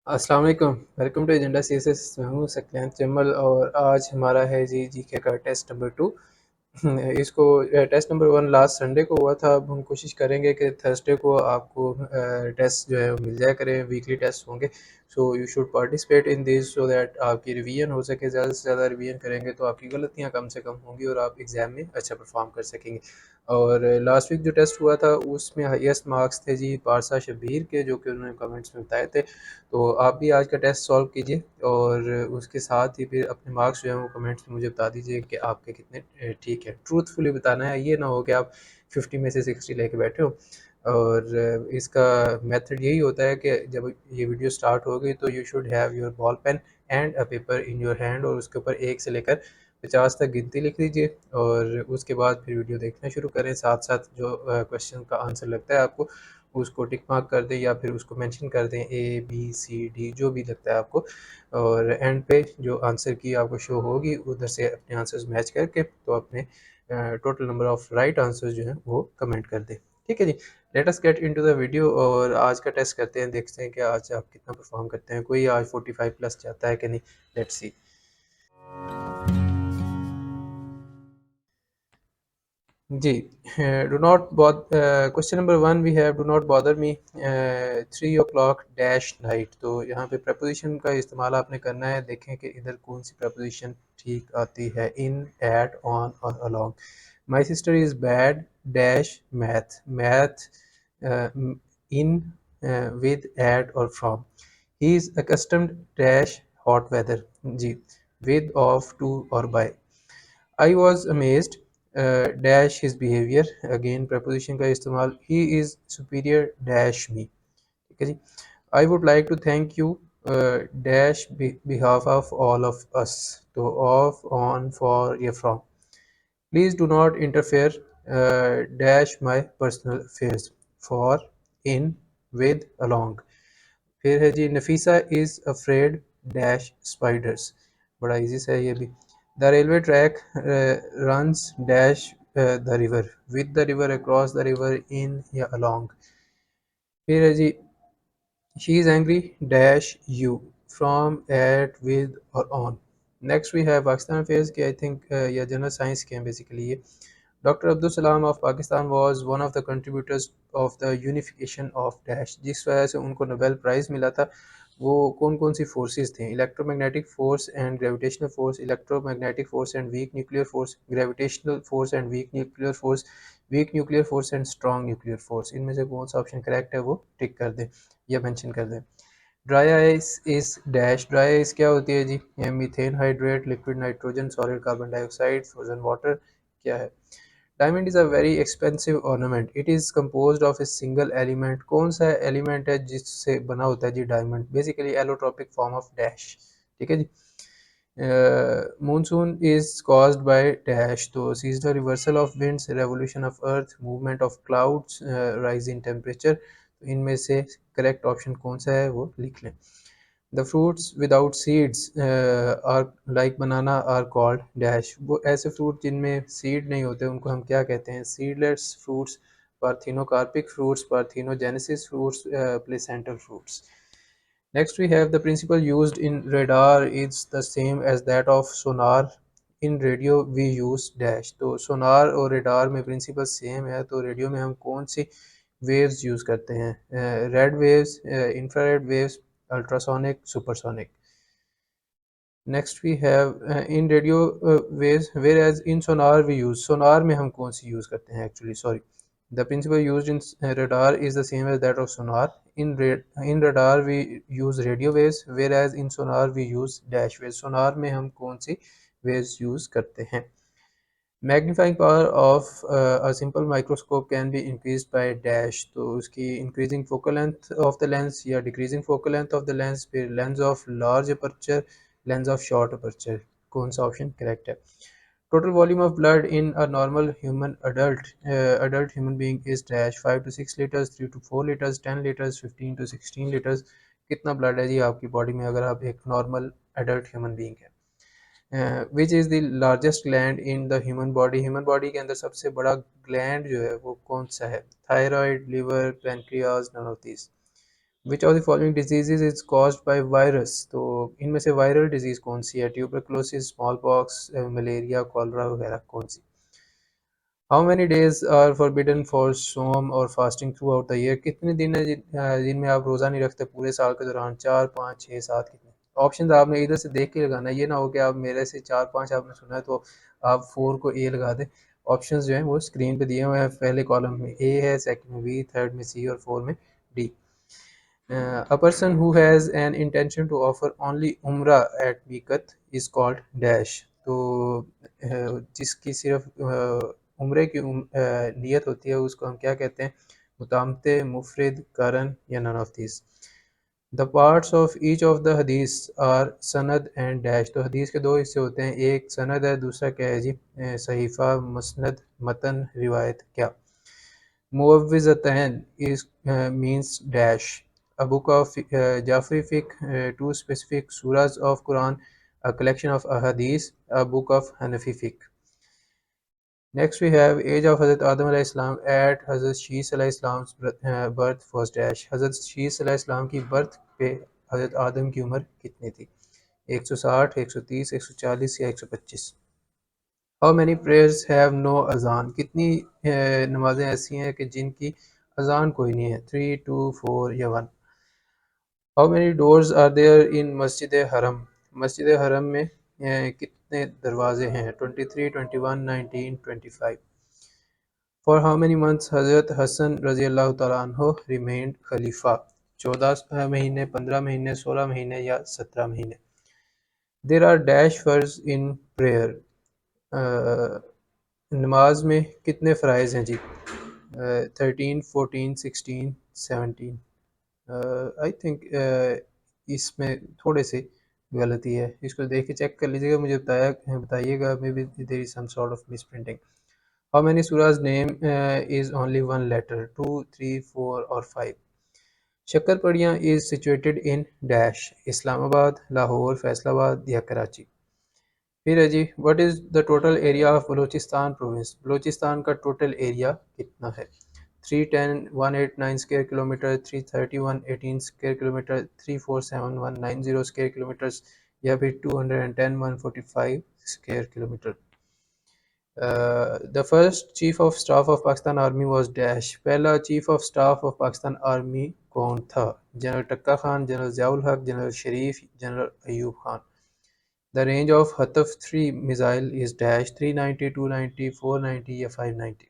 अस्सलाम वालेकुम। Welcome to agenda CSS. मैं हूँ सकलैन जमल और आज हमारा है जी जीके का टेस्ट नंबर 2। इसको टेस्ट नंबर 1 लास्ट संडे को हुआ था। अब हम कोशिश करेंगे कि थर्सडे को आपको टेस्ट जो है वो मिल जाया करें। वीकली टेस्ट होंगे, so you should participate in this so that आपकी रिवीजन हो सके। ज़्यादा से ज़्यादा रिवीजन करेंगे तो आपकी गलतियाँ कम से कम होंगी और आप एग्ज़ाम में अच्छा परफॉर्म कर सकेंगे। और लास्ट वीक जो टेस्ट हुआ था उसमें हाईएस्ट मार्क्स थे जी पारसा शब्बीर के, जो कि उन्होंने कमेंट्स में बताए थे। तो आप भी आज का टेस्ट सॉल्व कीजिए और उसके साथ ही फिर अपने मार्क्स जो हैं वो कमेंट्स में मुझे बता दीजिए कि आपके कितने ठीक है। ट्रूथफुली बताना है, ये ना हो कि आप 50 में से 60 लेके बैठे हो। और इसका मेथड यही होता है कि जब ये वीडियो स्टार्ट हो गई तो you should have your ball pen and a paper in your hand और उसके ऊपर 1 से लेकर 50 तक गिनती लिख लीजिए और उसके बाद फिर वीडियो देखना शुरू करें। साथ साथ जो क्वेश्चन का आंसर लगता है आपको उसको टिक मार्क कर दें या फिर उसको मेंशन कर दें, ए बी सी डी जो भी लगता है आपको। और एंड पे जो आंसर की आपको शो होगी उधर से अपने आंसर्स मैच करके तो अपने total number of right answers जो हैं वो कमेंट कर दें। ठीक है जी, let us get into the video और आज का टेस्ट करते हैं। देखते हैं कि आज आप कितना परफॉर्म करते हैं। कोई आज 45 प्लस जाता है कि नहीं, लेट्स सी। जी, do not question number 1 we have do not bother me 3 o'clock dash night. तो यहाँ पे प्रपोजिशन का इस्तेमाल आपने करना है। देखें कि इधर कौन सी प्रपोजिशन ठीक आती है। इन, एट, ऑन और along. My sister is bad dash math. Math in, with, at और from. He is accustomed dash hot weather. जी, with, of, to और by। I was amazed dash his behavior। Again preposition का इस्तेमाल। He is superior dash me। ठीक है जी। I would like to thank you dash behalf of all of us। तो of, on, for या from। Please do not interfere dash my personal affairs। For, in, with, along। फिर है जी, Nafisa is afraid dash spiders. बड़ा easy सा है ये भी। The railway track runs dash the river. With the river, across the river, in या along. फिर है जी, she is angry dash you. From, at, with और ऑन। नेक्स्ट वी है पाकिस्तान अफेयर्स के, आई थिंक या जनरल साइंस के हैं बेसिकली ये। Doctor Abdul Salam of Pakistan was one of the contributors of the unification of dash. जिस वजह से उनको नोबेल प्राइज़ मिला था वो कौन कौन सी फोर्सेस थी। Electromagnetic force and gravitational force, electromagnetic force and weak nuclear force, gravitational force and weak nuclear force, weak nuclear force and strong nuclear force. इनमें से कौन सा ऑप्शन करेक्ट है वो टिक कर दें या मेंशन कर दें। Dry ice is dash. Dry ice क्या होती है जी? Methane hydrate, liquid nitrogen, solid carbon dioxide, frozen water. क्या है? Diamond is a very expensive ornament. It is composed of a single element. कौन सा एलिमेंट है जिससे बना होता है जी diamond? Basically allotropic form of dash. ठीक है जी। Monsoon is caused by dash। तो seasonal reversal of winds, revolution of earth, movement of clouds, rise in temperature। तो इनमें से करेक्ट ऑप्शन कौन सा है वो लिख लें। The fruits without seeds are like banana are called dash। वो ऐसे फ्रूट जिनमें सीड नहीं होते उनको हम क्या कहते हैं? Seedless fruits, parthenocarpic fruits, parthenogenesis fruits, placental fruits. Next we have the principle used in radar is the same as that of sonar। In radio we use dash। तो sonar और radar में प्रिंसिपल सेम है, तो radio में हम कौन सी waves use करते हैं? Red waves, infrared waves, ultrasonic, supersonic. Next we have in radio waves whereas in sonar we use. Sonar में हम कौन सी यूज़ करते हैं actually, sorry. The principle used in radar is the same as that of sonar। In radar we use radio waves whereas in sonar we use dash waves। sonar में हम कौन सी waves use करते हैं? Magnifying power of a simple microscope can be increased by dash. तो उसकी increasing focal length of the lens या decreasing focal length of the lens, फिर lens of large aperture, lens of short aperture. कौन सा option correct है? Total volume of blood in a normal human adult human being is dash 5 to 6 liters, 3 to 4 liters, 10 liters, 15 to 16 liters। कितना blood है जी आपकी body में अगर आप एक नॉर्मल एडल्ट ह्यूमन बीइंग है? Which is the largest gland in the human body. Human body के अंदर सबसे बड़ा ग्लैंड जो है वो कौन सा है? Thyroid, liver, pancreas, none of these. Which of the following diseases is caused by virus, तो इनमें से वायरल डिजीज़ कौन सी है? Tuberculosis, small pox, malaria, cholera वगैरह कौन सी? How many days are forbidden for सोम और fasting throughout the year, कितने दिन है जिनमें आप रोज़ा नहीं रखते पूरे साल के दौरान? 4, 5, 6, 7, कितने? ऑप्शन आपने इधर से देख के लगाना है, ये ना हो कि आप मेरे से 4, 5 आपने सुना है तो आप 4 को ए लगा दें। ऑप्शंस जो हैं वो स्क्रीन पे दिए हुए हैं, पहले कॉलम में ए है, सेकंड में बी, थर्ड में सी और फोर में D. A person who has an intention to offer only umrah at Miqat is called dash। तो जिसकी सिर्फ उम्रे की नियत होती है उसको हम क्या कहते हैं? मुतामते, मुफरिद, करन या none of this. The parts of each of the हदीस आर सनद एंड डैश। तो हदीस के दो हिस्से होते हैं, एक सनद है, दूसरा क्या है जी? सहीफ़ा, मुस्नद, मतन, रिवायत। क्या? Mu'awwizatayn is means dash, a book of Jafri fiqh, two specific surahs of Quran, a collection of ahadith, a book of Hanafi fiqh. Next we have age of Hazrat Adam alayhi salam at Hazrat Shees alayhi salam's birth was dash। Hazrat Shees alayhi salam की birth पे Hazrat आदम की उम्र कितनी थी? 160, 130, 140 या 125? How many prayers have no अजान, कितनी नमाजें ऐसी हैं कि जिनकी अजान कोई नहीं है? 3, 2, 4 या 1? How many doors are there in Masjid Haram, मस्जिद हरम में कितने दरवाजे हैं? 23, 21, 19, 25? फॉर हाउ मैनी मंथ्स हजरत हसन रजी अल्लाह तआला अन्हु रिमेन्ड खलीफा? 14 महीने, 15 महीने, 16 महीने या 17 महीने? देयर आर डैश फर्ज इन प्रेयर, नमाज में कितने फ़राइज़ हैं जी? 13, 14, 16, 17? आई थिंक इसमें थोड़े से गलती है, इसको देख के चेक कर लीजिएगा, मुझे बताइएगा, may be there is some sort of misprinting. How many सूराज name is only one letter? 2, 3, 4 और 5? Shakarparian is situated in dash, Islamabad, Lahore, Faisalabad या कराची? फिर है जी, what is the total area of Balochistan province, Balochistan का टोटल एरिया कितना है? 310, 189 square kilometre, 331, 18 square kilometre, 347, 190 square kilometres या फिर 210, 145 square kilometre? The first chief of staff of Pakistan army was dash, पहला chief of staff of Pakistan army कौन था? General Tikka Khan, general Ziaul Haq, general Sharif, general Ayub Khan? The range of Hataf 3 missile is dash, 390, 290, 490 या 590?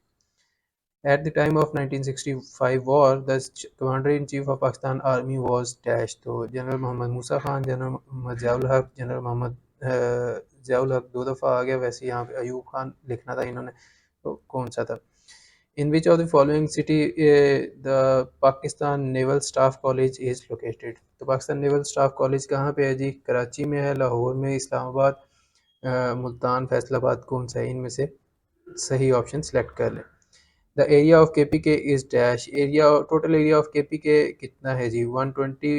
At the time of 1965 war, the commander-in-chief of Pakistan Army was dash। तो general Mohammad मूसा Khan, general Mohammad Ziaul Haq, general Mohammad Ziaul हक दो दफ़ा आ गया, वैसे यहाँ पे अयूब खान लिखना था इन्होंने, तो कौन सा था? In which of the following city the Pakistan Naval Staff College is located? तो पाकिस्तान नेवल स्टाफ कॉलेज कहाँ पे है जी? कराची में है, लाहौर में, इस्लामाबाद, मुल्तान, फैसलाबाद? कौन सा है इनमें से? सही ऑप्शन सेलेक्ट कर लें। The area of KPK is dash, area total area of KPK कितना है जी? 120,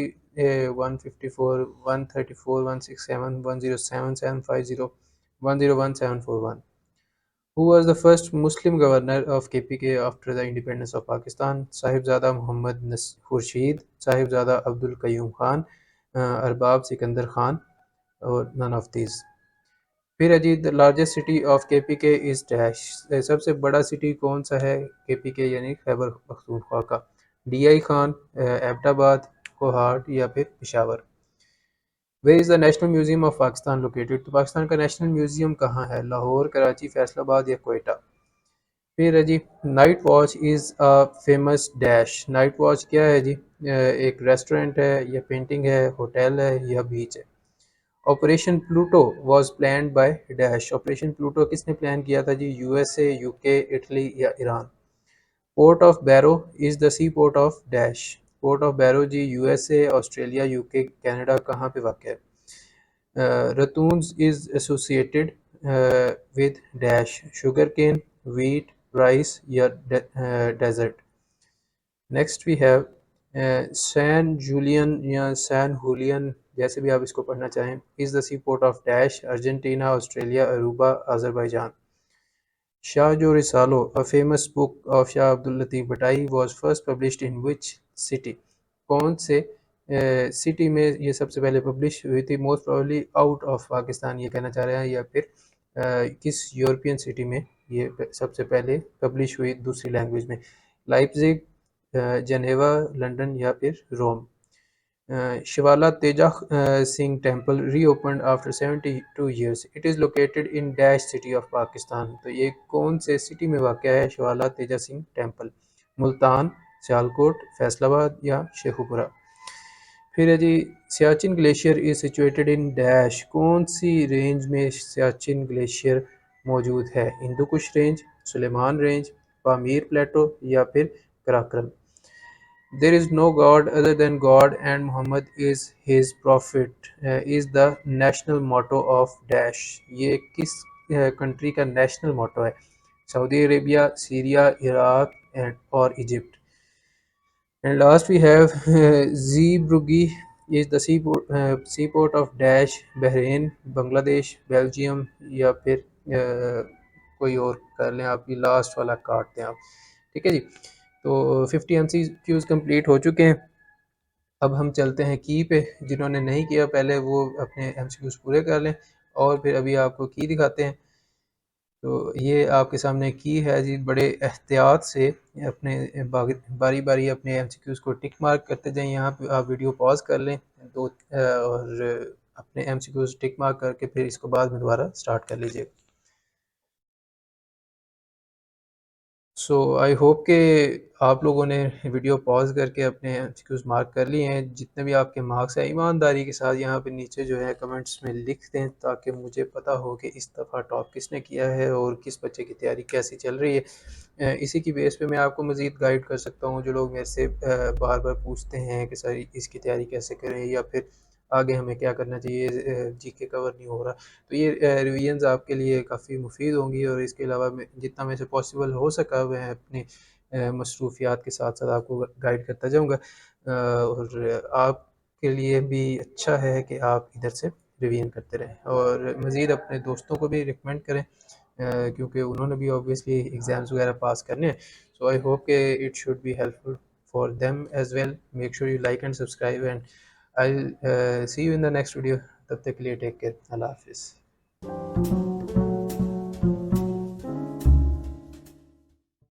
154, 134, 167, 107, 750, 101, 741? Who was the first Muslim governor of KPK after the independence of Pakistan? Sahibzada Mohammad Khurshid, Sahibzada Abdul Qayyum Khan, Arbab Sikandar Khan और नन ऑफ दीज? फिर है जी, the largest city of KPK is dash, सबसे बड़ा city कौन सा है KPK यानी खैबर पख्तूनख्वा का? DI खान, एबटाबाद, कोहाट या फिर Peshawar? Where is the national museum of Pakistan located? तो पाकिस्तान का नेशनल म्यूजियम कहाँ है? लाहौर, कराची, फैसलाबाद या कोयटा? फिर है जी, night watch is a famous dash, night watch क्या है जी? एक रेस्टोरेंट है या पेंटिंग है, होटल है या बीच है? Operation Pluto was planned by dash, operation Pluto किसने प्लान किया था जी? USA, UK, इटली या Iran? Port of Barrow is the sea port of dash, port of Barrow जी USA, ऑस्ट्रेलिया, UK, कनाडा कहाँ पे वाक़ है? Ratoons is associated with dash, sugarcane, wheat, rice या desert? Next we have San Julian या San Julian, जैसे भी आप इसको पढ़ना चाहें, is the sea port of dash, Argentina, Australia, Aruba, Azerbaijan? Shah Jo Risalo, a famous book of Shah Abdul Latif Bhai, was first published in which city? कौन से city में ये सबसे पहले पब्लिश हुई थी? Most probably out of Pakistan ये कहना चाह रहे हैं, या फिर किस यूरोपियन सिटी में ये सबसे पहले पब्लिश हुई दूसरी लैंग्वेज में? लाइप्जिग, जेनेवा, लंदन या फिर Rome? Shivala Teja Singh temple reopened after 72 years. It is located in Dash city of Pakistan. तो ये कौन से सिटी में वाक़या है शिवाला तेजा सिंह टेम्पल? मुल्तान, सियालकोट, फैसलाबाद या शेखुपुरा? फिर है जी, Siachen glacier is situated in dash. कौन सी रेंज में सियाचिन ग्लेशियर मौजूद है? Hindu Kush range, Sulaiman range, Pamir plateau या फिर Karakoram? There is no God other than God and Muhammad is his prophet is the national motto of Dash. ये किस कंट्री का नेशनल मोटो है? Saudi Arabia, Syria, Iraq and और Egypt? And last we have Zeebrugge is the seaport of Dash, Bahrain, Bangladesh, Belgium या फिर कोई और कर लें आप, ये लास्ट वाला काट दें आप, ठीक है जी। तो 50 MCQs कंप्लीट हो चुके हैं। अब हम चलते हैं की पे। जिन्होंने नहीं किया पहले वो अपने MCQs पूरे कर लें, और फिर अभी आपको की दिखाते हैं। तो ये आपके सामने की है जी। बड़े एहतियात से अपने बारी बारी अपने MCQs को टिक मार्क करते जाएं। यहाँ पे आप वीडियो पॉज कर लें और अपने MCQs टिक मार्क करके फिर इसको बाद में दोबारा स्टार्ट कर लीजिए। सो आई होप कि आप लोगों ने वीडियो पॉज करके अपने MCQs मार्क कर लिए हैं। जितने भी आपके मार्क्स हैं ईमानदारी के साथ यहाँ पे नीचे जो है कमेंट्स में लिख दें, ताकि मुझे पता हो कि इस दफ़ा टॉप किसने किया है और किस बच्चे की तैयारी कैसी चल रही है। इसी की बेस पे मैं आपको मज़ीद गाइड कर सकता हूँ। जो लोग मेरे से बार बार पूछते हैं कि सर इसकी तैयारी कैसे करें, या फिर आगे हमें क्या करना चाहिए, जीके कवर नहीं हो रहा, तो ये रिवीजन्स आपके लिए काफ़ी मुफीद होंगी। और इसके अलावा मैं जितना मेरे से पॉसिबल हो सका मैं अपनी मसरूफियात के साथ साथ आपको गाइड करता जाऊँगा। और आपके लिए भी अच्छा है कि आप इधर से रिवीजन करते रहें, और मज़ीद अपने दोस्तों को भी रिकमेंड करें, क्योंकि उन्होंने भी ऑब्वियसली एग्ज़ाम्स वगैरह पास करने हैं। सो आई होप कि it should be helpful for them as well. Make sure you like and subscribe, and I'll see you in the next video. तब तक के लिए टेक केयर, अल्लाह हाफिज़।